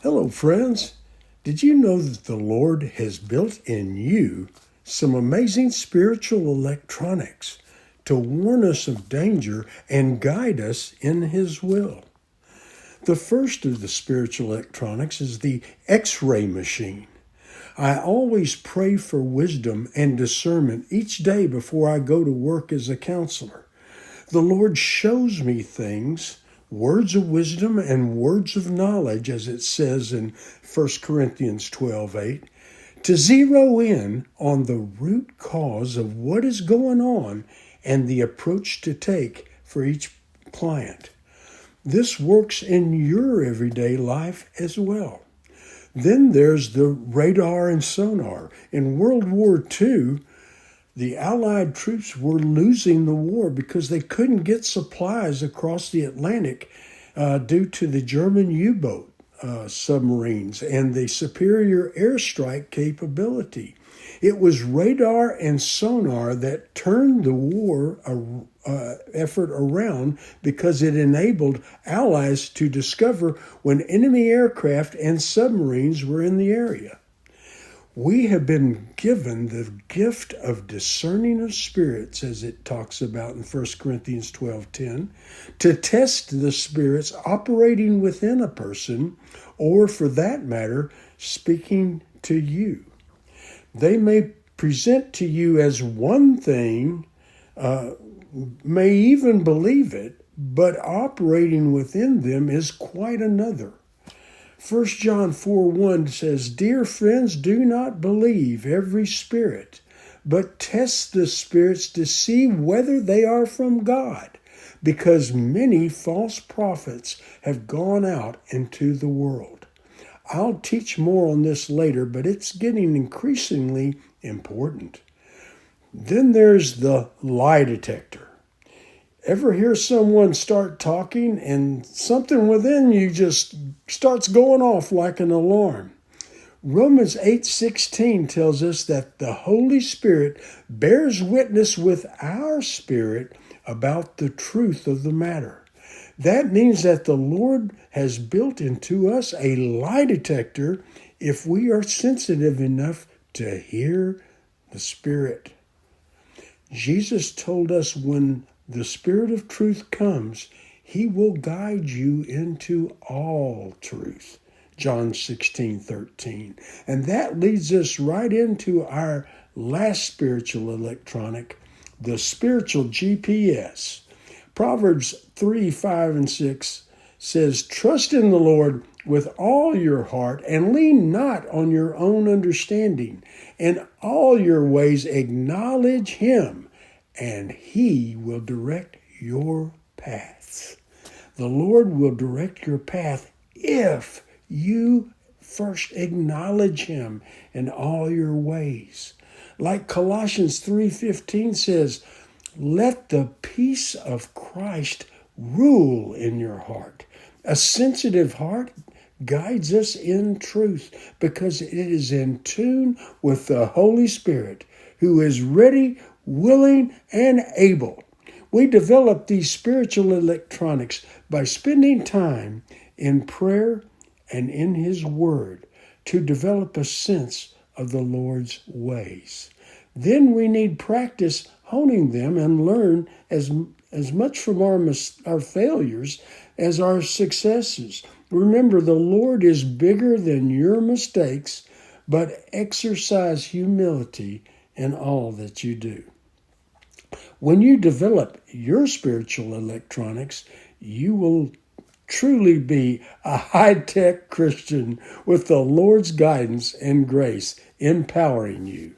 Hello, friends. Did you know that the Lord has built in you some amazing spiritual electronics to warn us of danger and guide us in His will? The first of the spiritual electronics is the X-ray machine. I always pray for wisdom and discernment each day before I go to work as a counselor. The Lord shows me things, words of wisdom and words of knowledge, as it says in 1 Corinthians 12:8, to zero in on the root cause of what is going on and the approach to take for each client. This works in your everyday life as well. Then there's the radar and sonar. In World War II, the Allied troops were losing the war because they couldn't get supplies across the Atlantic due to the German U-boat submarines and the superior airstrike capability. It was radar and sonar that turned the war effort around because it enabled Allies to discover when enemy aircraft and submarines were in the area. We have been given the gift of discerning of spirits, as it talks about in 1 Corinthians 12:10, to test the spirits operating within a person, or for that matter, speaking to you. They may present to you as one thing, may even believe it, but operating within them is quite another. 1 John 4:1 says, "Dear friends, do not believe every spirit, but test the spirits to see whether they are from God, because many false prophets have gone out into the world." I'll teach more on this later, but it's getting increasingly important. Then there's the lie detector. Ever hear someone start talking and something within you just starts going off like an alarm? Romans 8:16 tells us that the Holy Spirit bears witness with our spirit about the truth of the matter. That means that the Lord has built into us a lie detector if we are sensitive enough to hear the Spirit. Jesus told us when the Spirit of truth comes, He will guide you into all truth. John 16:13. And that leads us right into our last spiritual electronic, the spiritual GPS. Proverbs 3:5-6 says, "Trust in the Lord with all your heart and lean not on your own understanding. In all your ways acknowledge Him, and He will direct your paths." The Lord will direct your path if you first acknowledge Him in all your ways. Like Colossians 3:15 says, "Let the peace of Christ rule in your heart." A sensitive heart guides us in truth because it is in tune with the Holy Spirit, who is ready, willing, and able. We develop these spiritual electronics by spending time in prayer and in His Word to develop a sense of the Lord's ways. Then we need practice honing them and learn as much from our failures as our successes. Remember, the Lord is bigger than your mistakes, but exercise humility in all that you do. When you develop your spiritual electronics, you will truly be a high-tech Christian with the Lord's guidance and grace empowering you.